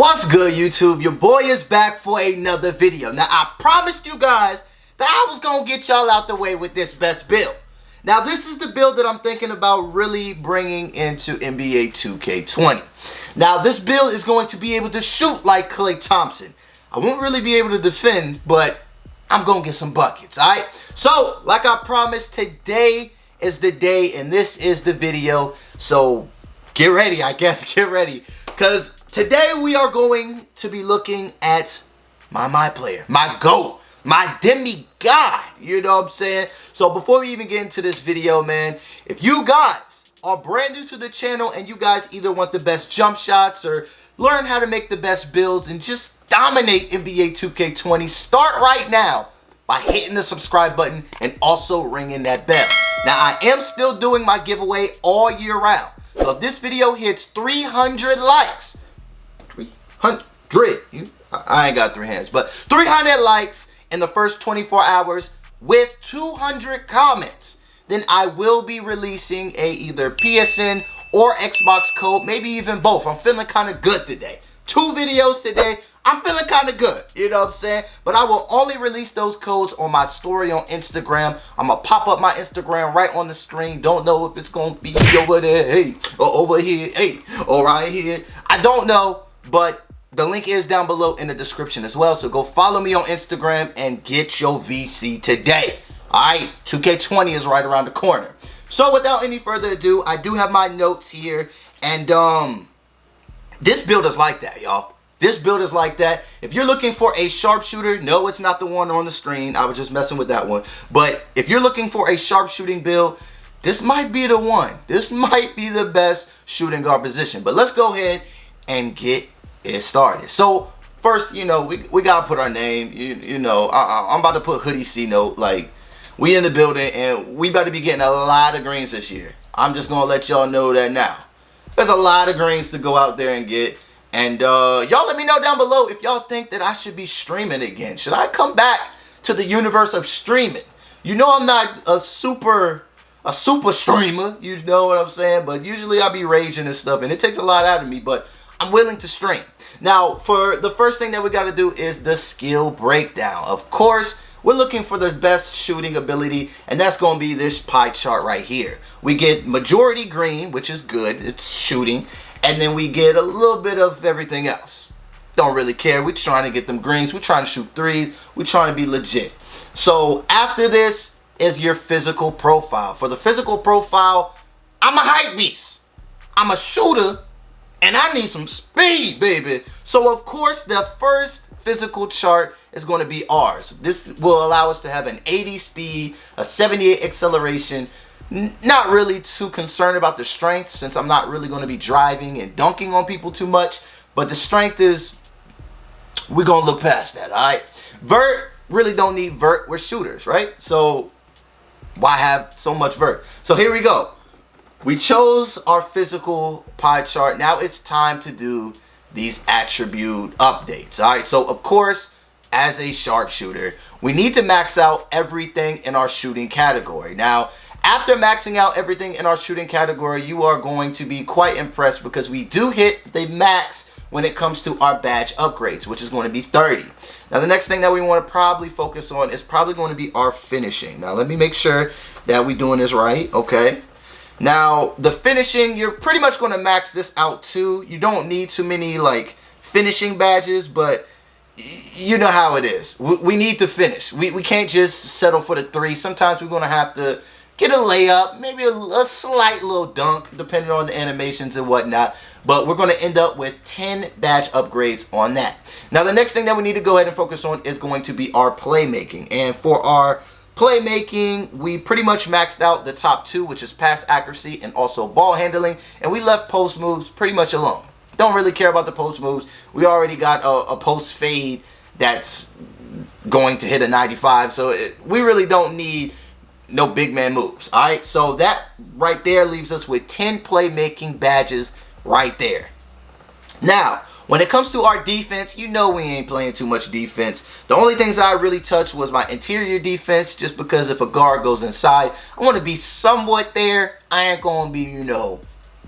What's good, YouTube? Your boy is back for another video. Now, I promised you guys that I was going to get y'all out the way with this best build. Now, this is the build that I'm thinking about really bringing into NBA 2K20. Now, this build is going to be able to shoot like Klay Thompson. I won't really be able to defend, but I'm going to get some buckets, alright? So, like I promised, today is the day, and this is the video. So, get ready, I guess. Get ready. Because today we are going to be looking at my player, my GOAT, my demigod, you know what I'm saying? So before we even get into this video, man, if you guys are brand new to the channel and you guys either want the best jump shots or learn how to make the best builds and just dominate NBA 2K20, start right now by hitting the subscribe button and also ringing that bell. Now, I am still doing my giveaway all year round. So if this video hits 300 likes, 300, I ain't got 3 hands, but 300 likes in the first 24 hours with 200 comments, then I will be releasing a either PSN or Xbox code, maybe even both. I'm feeling kind of good today. 2 videos today. I'm feeling kind of good, you know what I'm saying? But I will only release those codes on my story on Instagram. I'm going to pop up my Instagram right on the screen. Don't know if it's going to be over there, hey, or over here, hey, or right here. I don't know, but the link is down below in the description as well. So go follow me on Instagram and get your VC today. All right, 2K20 is right around the corner. So without any further ado, I do have my notes here. And this build is like that, y'all. This build is like that. If you're looking for a sharpshooter, no, it's not the one on the screen. I was just messing with that one. But if you're looking for a sharpshooting build, this might be the one. This might be the best shooting guard position. But let's go ahead and get it started. So first, you know, we gotta put our name. You know, I'm about to put Hoodie C Note. Like, we in the building and we about to be getting a lot of greens this year. I'm just gonna let y'all know that now. There's a lot of greens to go out there and get. And y'all let me know down below if y'all think that I should be streaming again. Should I come back to the universe of streaming? You know, I'm not a super streamer, you know what I'm saying? But usually I be raging and stuff, and it takes a lot out of me, but I'm willing to stream. Now, for the first thing that we got to do is the skill breakdown. Of course, we're looking for the best shooting ability, and that's going to be this pie chart right here. We get majority green, which is good. It's shooting. And then we get a little bit of everything else. Don't really care. We're trying to get them greens. We're trying to shoot threes. We're trying to be legit. So after this is your physical profile. For the physical profile, I'm a hype beast. I'm a shooter. And I need some speed, baby. So, of course, the first physical chart is going to be ours. This will allow us to have an 80 speed, a 78 acceleration. Not really too concerned about the strength since I'm not really going to be driving and dunking on people too much. But the strength is, we're going to look past that, all right? Vert, really don't need vert. We're shooters, right? So, why have so much vert? So, here we go. We chose our physical pie chart. Now it's time to do these attribute updates. All right, so of course, as a sharpshooter, we need to max out everything in our shooting category. Now, after maxing out everything in our shooting category, you are going to be quite impressed because we do hit the max when it comes to our badge upgrades, which is going to be 30. Now, the next thing that we want to probably focus on is probably going to be our finishing. Now, let me make sure that we're doing this right, okay? Now, the finishing, you're pretty much going to max this out too. You don't need too many, like, finishing badges, but you know how it is. We need to finish. We can't just settle for the 3. Sometimes we're going to have to get a layup, maybe a slight little dunk, depending on the animations and whatnot. But we're going to end up with 10 badge upgrades on that. Now, the next thing that we need to go ahead and focus on is going to be our playmaking. And for our playmaking, we pretty much maxed out the top 2, which is pass accuracy and also ball handling, and we left post moves pretty much alone. Don't really care about the post moves. We already got a post fade that's going to hit a 95, so we really don't need no big man moves. All right, so that right there leaves us with 10 playmaking badges right there. Now, when it comes to our defense, you know we ain't playing too much defense. The only things I really touched was my interior defense, just because if a guard goes inside, I want to be somewhat there. I ain't going to be, you know,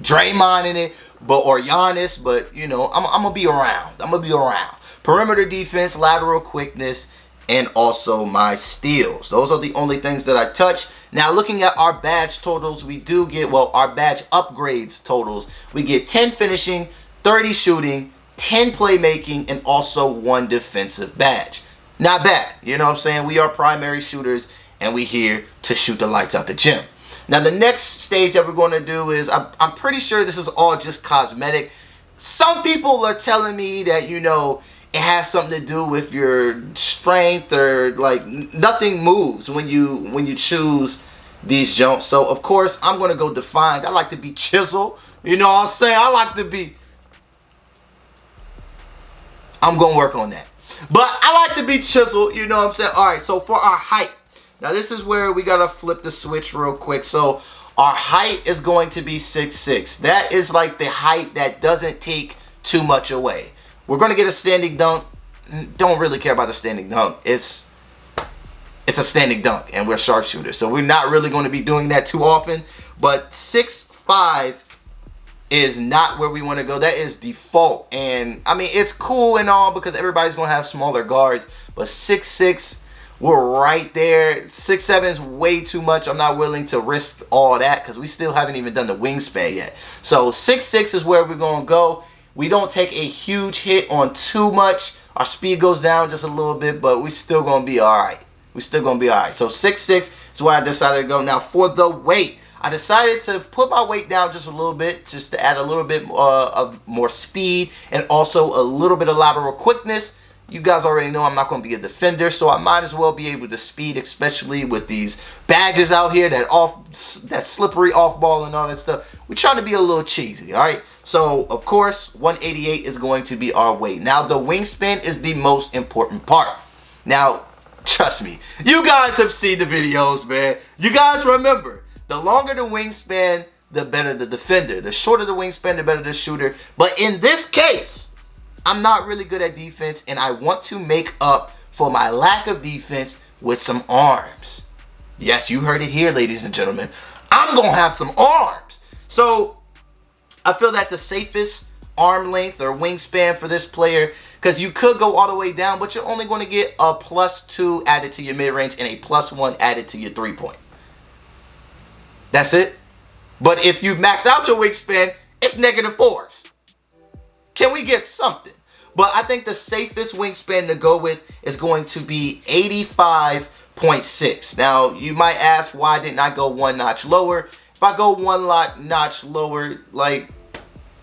Draymond in it, or Giannis, but you know, I'm gonna be around. I'm gonna be around. Perimeter defense, lateral quickness, and also my steals. Those are the only things that I touch. Now, looking at our badge totals, we do get, well, our badge upgrades totals. We get 10 finishing, 30 shooting, 10 playmaking, and also 1 defensive badge. Not bad. You know what I'm saying? We are primary shooters, and we here to shoot the lights out the gym. Now, the next stage that we're going to do is, I'm pretty sure this is all just cosmetic. Some people are telling me that, you know, it has something to do with your strength, or like nothing moves when you choose these jumps. So of course I'm gonna go defined. I like to be chiseled. You know what I'm saying? I like to be. I'm gonna work on that. But I like to be chiseled. You know what I'm saying? All right. So for our height, now this is where we gotta flip the switch real quick. So our height is going to be 6'6". That is like the height that doesn't take too much away. We're going to get a standing dunk. Don't really care about the standing dunk. It's a standing dunk, and we're sharpshooters. So we're not really going to be doing that too often. But 6'5" is not where we want to go. That is default. And, I mean, it's cool and all because everybody's going to have smaller guards. But 6'6", we're right there. 6'7" is way too much. I'm not willing to risk all that because we still haven't even done the wingspan yet. So 6'6" is where we're going to go. We don't take a huge hit on too much. Our speed goes down just a little bit, but we're still going to be all right. We're still going to be all right. So 6'6" is where I decided to go. Now, for the weight, I decided to put my weight down just a little bit, just to add a little bit of more speed and also a little bit of lateral quickness. You guys already know I'm not going to be a defender, so I might as well be able to speed, especially with these badges out here, that slippery off ball and all that stuff. We're trying to be a little cheesy, all right? So, of course, 188 is going to be our weight. Now, the wingspan is the most important part. Now, trust me, you guys have seen the videos, man. You guys remember, the longer the wingspan, the better the defender. The shorter the wingspan, the better the shooter. But in this case, I'm not really good at defense, and I want to make up for my lack of defense with some arms. Yes, you heard it here, ladies and gentlemen. I'm going to have some arms. So, I feel that the safest arm length or wingspan for this player, because you could go all the way down, but you're only going to get a +2 added to your mid-range and a +1 added to your three-point. That's it. But if you max out your wingspan, it's -4s. Can we get something? But I think the safest wingspan to go with is going to be 85.6. Now, you might ask, why didn't I go one notch lower? If I go one notch lower, like,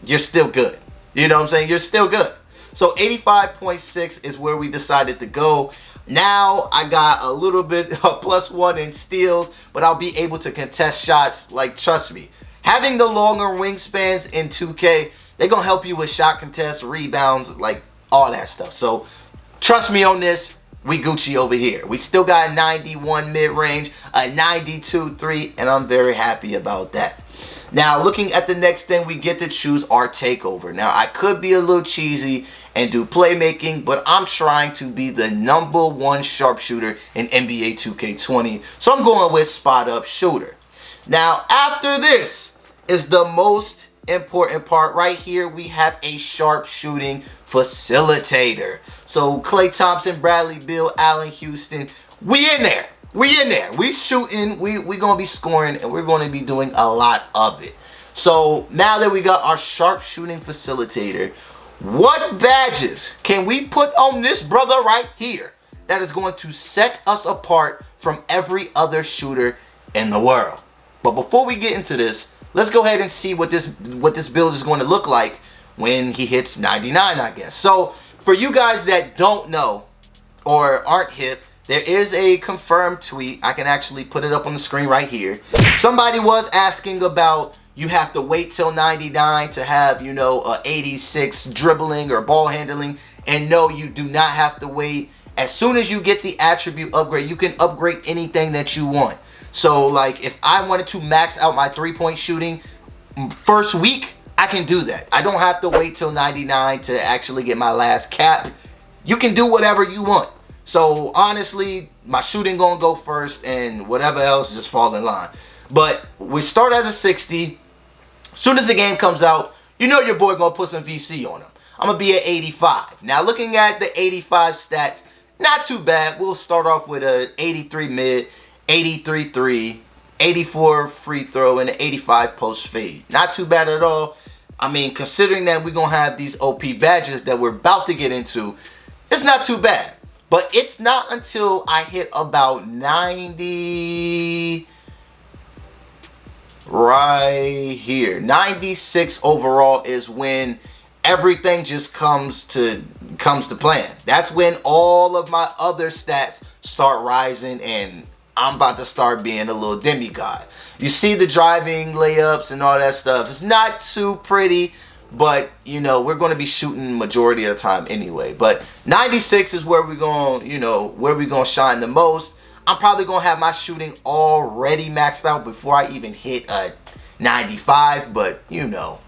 you're still good. You know what I'm saying? You're still good. So 85.6 is where we decided to go. Now I got a little bit of +1 in steals, but I'll be able to contest shots. Like, trust me, having the longer wingspans in 2K, they're going to help you with shot contests, rebounds, like all that stuff. So trust me on this. We Gucci over here. We still got a 91 mid-range, a 92 3, and I'm very happy about that. Now, looking at the next thing, we get to choose our takeover. Now, I could be a little cheesy and do playmaking, but I'm trying to be the #1 sharpshooter in NBA 2K20. So I'm going with spot-up shooter. Now, after this is the most important part right here. We have a sharpshooting facilitator. So Klay Thompson, Bradley Beal, Allen Houston, we in there. We in there. We shooting. We gonna be scoring, and we're gonna be doing a lot of it. So now that we got our sharpshooting facilitator, what badges can we put on this brother right here that is going to set us apart from every other shooter in the world? But before we get into this, let's go ahead and see what this build is going to look like when he hits 99, I guess. So for you guys that don't know or aren't hip, there is a confirmed tweet. I can actually put it up on the screen right here. Somebody was asking about, you have to wait till 99 to have, you know, a 86 dribbling or ball handling. And no, you do not have to wait. As soon as you get the attribute upgrade, you can upgrade anything that you want. So, like, if I wanted to max out my three-point shooting first week, I can do that. I don't have to wait till 99 to actually get my last cap. You can do whatever you want. So, honestly, my shooting gonna go first, and whatever else just fall in line. But we start as a 60. Soon as the game comes out, you know your boy gonna put some VC on him. I'm gonna be at 85. Now looking at the 85 stats, not too bad. We'll start off with a 83 mid, 83 3, 84 free throw, and an 85 post fade. Not too bad at all. I mean, considering that we're gonna have these OP badges that we're about to get into, it's not too bad. But it's not until I hit about 90 right here. 96 overall is when everything just comes to plan. That's when all of my other stats start rising and I'm about to start being a little demigod. You see the driving layups and all that stuff. It's not too pretty, but you know, we're going to be shooting majority of the time anyway. But 96 is where we're going, you know, where we're going to shine the most. I'm probably going to have my shooting already maxed out before I even hit a 95, but you know.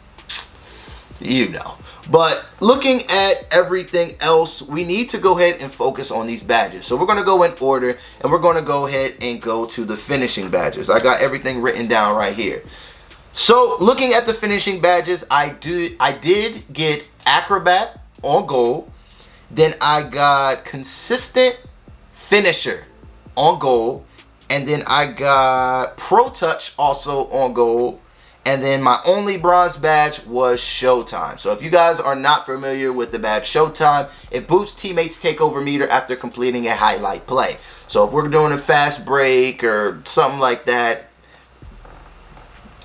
But looking at everything else, we need to go ahead and focus on these badges. So we're going to go in order, and we're going to go ahead and go to the finishing badges. I got everything written down right here. So looking at the finishing badges, I did get Acrobat on gold. Then I got Consistent Finisher on gold. And then I got Pro Touch also on gold. And then my only bronze badge was Showtime. So if you guys are not familiar with the badge Showtime, it boosts teammates' takeover meter after completing a highlight play. So if we're doing a fast break or something like that,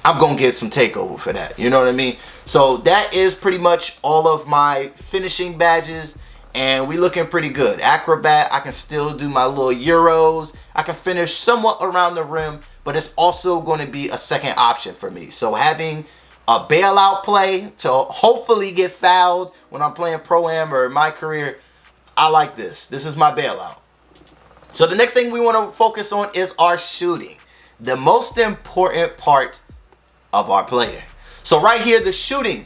I'm going to get some takeover for that. You know what I mean? So that is pretty much all of my finishing badges. And we looking pretty good. Acrobat, I can still do my little Euros. I can finish somewhat around the rim, but it's also going to be a second option for me. So having a bailout play to hopefully get fouled when I'm playing Pro-Am or in my career, I like this. This is my bailout. So the next thing we want to focus on is our shooting. The most important part of our player. So right here, the shooting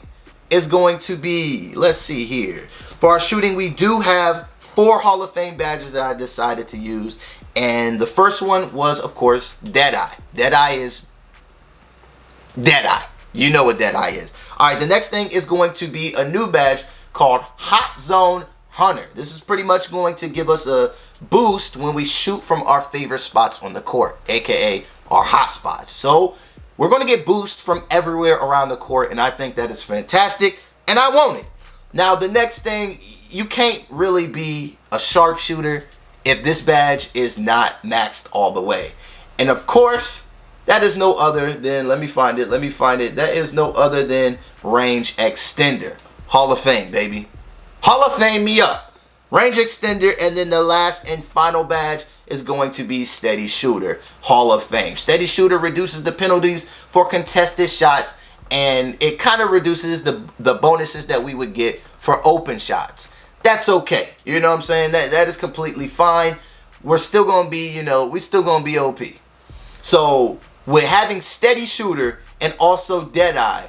is going to be, let's see here. For our shooting, we do have 4 Hall of Fame badges that I decided to use. And the first one was, of course, Deadeye. Deadeye is Deadeye. You know what Deadeye is. All right, the next thing is going to be a new badge called Hot Zone Hunter. This is pretty much going to give us a boost when we shoot from our favorite spots on the court, aka our hot spots. So we're going to get boost from everywhere around the court, and I think that is fantastic, and I want it. Now, the next thing, you can't really be a sharpshooter if this badge is not maxed all the way. And of course, that is no other than, let me find it. That is no other than Range Extender. Hall of Fame, baby. Hall of Fame me up. Range Extender, and then the last and final badge is going to be Steady Shooter. Hall of Fame. Steady Shooter reduces the penalties for contested shots, and it kind of reduces the bonuses that we would get for open shots. That's okay. You know what I'm saying? That is completely fine. We're still going to be, you know, we're still going to be OP. So with having Steady Shooter and also Deadeye,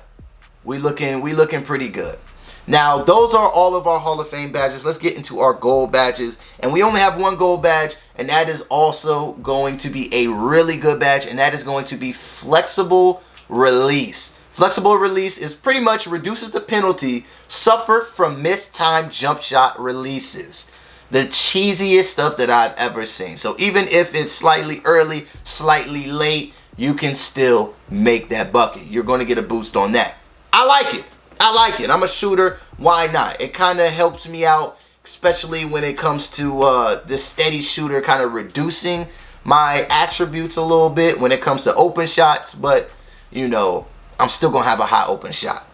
we looking pretty good. Now, those are all of our Hall of Fame badges. Let's get into our gold badges. And we only have one gold badge, and that is also going to be a really good badge, and that is going to be Flexible Release. Flexible Release is pretty much reduces the penalty suffered from missed time jump shot releases. The cheesiest stuff that I've ever seen. So even if it's slightly early, slightly late, you can still make that bucket. You're going to get a boost on that. I like it. I'm a shooter. Why not? It kind of helps me out, especially when it comes to the Steady Shooter kind of reducing my attributes a little bit when it comes to open shots. But, you know, I'm still going to have a hot open shot.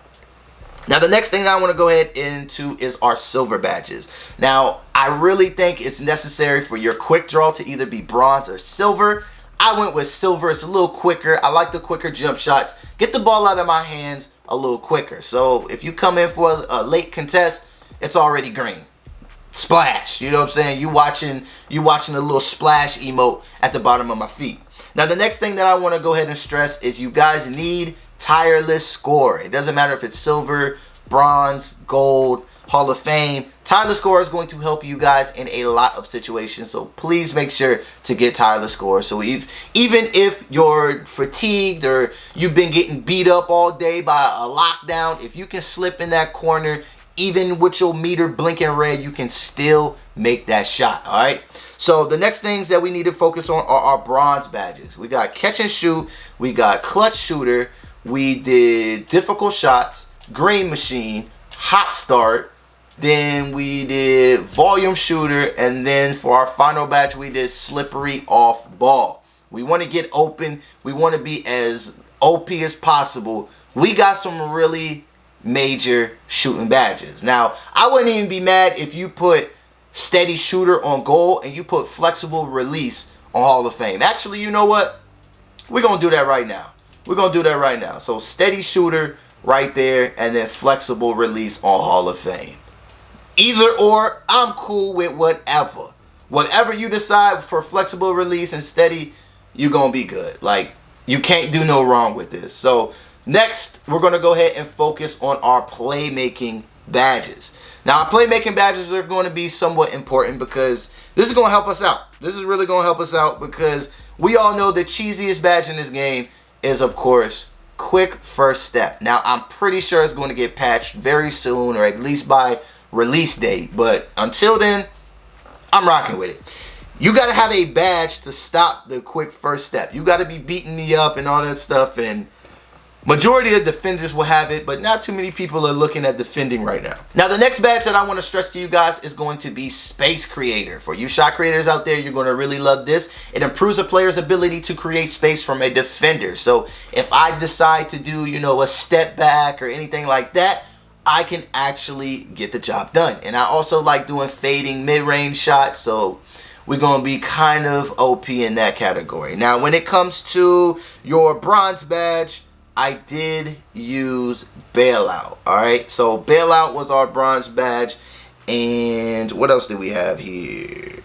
Now, the next thing that I want to go ahead into is our silver badges. Now, I really think it's necessary for your quick draw to either be bronze or silver. I went with silver. It's a little quicker. I like the quicker jump shots. Get the ball out of my hands a little quicker. So if you come in for a late contest, it's already green. Splash. You know what I'm saying? You watching a little splash emote at the bottom of my feet. Now, the next thing that I want to go ahead and stress is you guys need tireless score. It doesn't matter if it's silver, bronze, gold, Hall of Fame. Tireless Score is going to help you guys in a lot of situations, so please make sure to get Tireless Score. So even if you're fatigued or you've been getting beat up all day by a lockdown, if you can slip in that corner, even with your meter blinking red, you can still make that shot. All right. So the next things that we need to focus on are our bronze badges. We got catch and shoot, we got clutch shooter, we did difficult shots, green machine, hot start, then we did volume shooter, and then for our final badge we did slippery off ball. We want to get open, we want to be as OP as possible. We got some really major shooting badges. Now I wouldn't even be mad if you put steady shooter on goal and you put flexible release on Hall of Fame. Actually, you know what, we're gonna do that right now. We're gonna do that right now. So steady shooter right there, and then flexible release on Hall of Fame. Either or, I'm cool with whatever. Whatever you decide for flexible release and steady, you're gonna be good. Like, you can't do no wrong with this. So next, we're gonna go ahead and focus on our playmaking badges. Now, our playmaking badges are going to be somewhat important because this is going to help us out. This is really going to help us out because we all know the cheesiest badge in this game is, of course, quick first step. Now, I'm pretty sure it's going to get patched very soon, or at least by release date. But until then, I'm rocking with it. You got to have a badge to stop the quick first step. You got to be beating me up and all that stuff, and majority of defenders will have it, but not too many people are looking at defending right now. Now, the next badge that I want to stress to you guys is going to be Space Creator. For you shot creators out there, you're going to really love this. It improves a player's ability to create space from a defender. So if I decide to do, you know, a step back or anything like that, I can actually get the job done. And I also like doing fading mid-range shots, so we're going to be kind of OP in that category. Now, when it comes to your bronze badge, I did use Bailout. Alright, so Bailout was our bronze badge. And what else did we have here?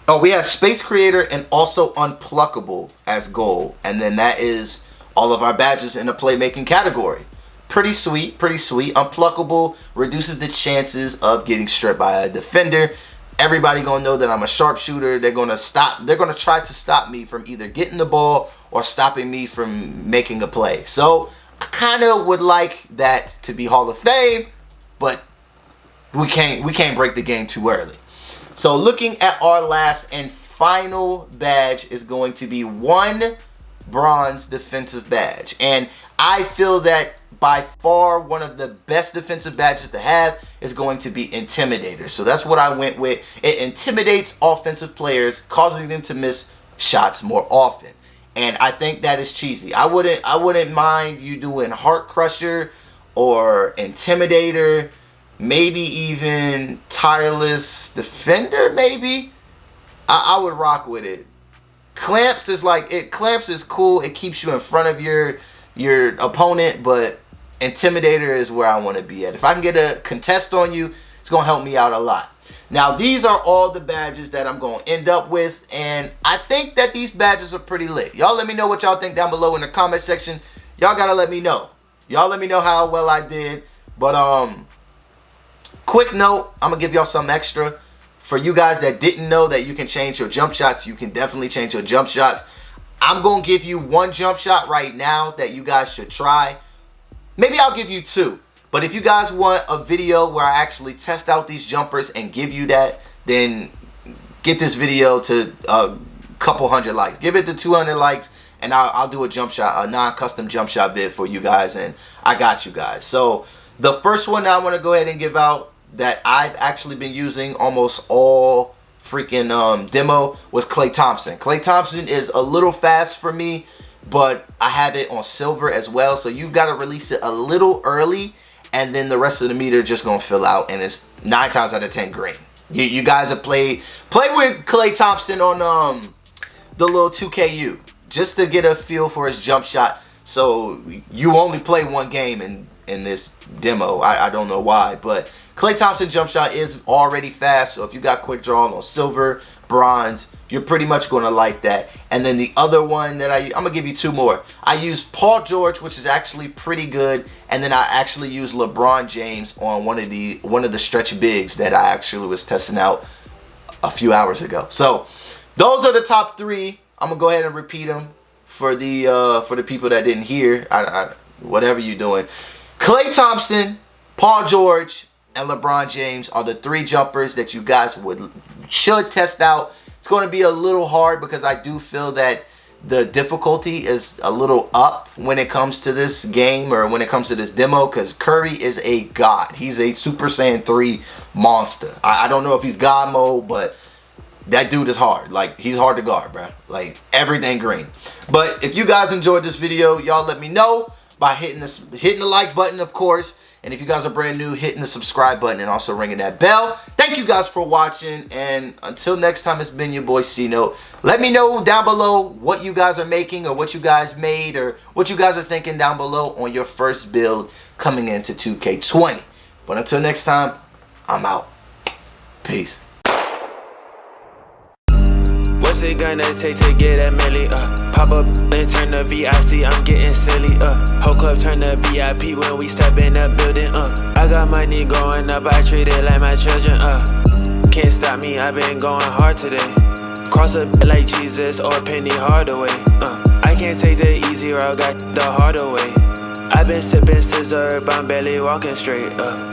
Oh, we have Space Creator and also Unpluckable as gold. And then that is all of our badges in the playmaking category. Pretty sweet, pretty sweet. Unpluckable reduces the chances of getting stripped by a defender. Everybody gonna know that I'm a sharpshooter. They're gonna try to stop me from either getting the ball or stopping me from making a play. So I kind of would like that to be Hall of Fame, but we can't break the game too early. So looking at our last and final badge is going to be one bronze defensive badge, and I feel that by far one of the best defensive badges to have is going to be Intimidator. So that's what I went with. It intimidates offensive players, causing them to miss shots more often. And I think that is cheesy. I wouldn't mind you doing Heart Crusher or Intimidator, maybe even Tireless Defender, maybe. I would rock with it. Clamps is Clamps is cool. It keeps you in front of your opponent, but Intimidator is where I want to be at. If I can get a contest on you, it's going to help me out a lot. Now, these are all the badges that I'm going to end up with, and I think that these badges are pretty lit. Y'all let me know what y'all think down below in the comment section. Y'all got to let me know. Y'all let me know how well I did. But quick note, I'm going to give y'all some extra. For you guys that didn't know that you can change your jump shots, you can definitely change your jump shots. I'm going to give you one jump shot right now that you guys should try. Maybe I'll give you two. But if you guys want a video where I actually test out these jumpers and give you that, then get this video to a couple hundred likes. Give it to 200 likes, and I'll do a jump shot, a non-custom jump shot vid for you guys, and I got you guys. So the first one that I want to go ahead and give out that I've actually been using almost all freaking demo was Klay Thompson. Klay Thompson is a little fast for me, but I have it on silver as well, so you got to release it a little early, and then the rest of the meter just gonna fill out, and it's 9 times out of 10 green. You guys have played with Klay Thompson on the little 2KU just to get a feel for his jump shot. So you only play one game, and in this demo. I don't know why, but Klay Thompson jump shot is already fast. So if you got quick draw on silver, bronze, you're pretty much going to like that. And then the other one that I'm going to give you two more. I use Paul George, which is actually pretty good. And then I actually use LeBron James on one of the stretch bigs that I actually was testing out a few hours ago. So those are the top three. I'm going to go ahead and repeat them for the people that didn't hear. Whatever you're doing. Klay Thompson, Paul George, and LeBron James are the three jumpers that you guys should test out. It's going to be a little hard because I do feel that the difficulty is a little up when it comes to this game or when it comes to this demo, because Curry is a god. He's a Super Saiyan 3 monster. I don't know if he's God mode, but that dude is hard. Like, he's hard to guard, bro. Like, everything green. But if you guys enjoyed this video, y'all let me know by hitting the like button, of course. And if you guys are brand new, hitting the subscribe button and also ringing that bell. Thank you guys for watching. And until next time, it's been your boy C-Note. Let me know down below what you guys are making or what you guys made or what you guys are thinking down below on your first build coming into 2K20. But until next time, I'm out. Peace. What's it gonna take to get a milli? Pop up and turn the VIC, I'm getting silly. Whole club turn the VIP when we step in the building. I got money going up, I treat it like my children. Can't stop me, I been going hard today. Cross a bit like Jesus or Penny Hardaway. I can't take the easy route, got the harder way. I been sipping scissor, I'm barely walking straight.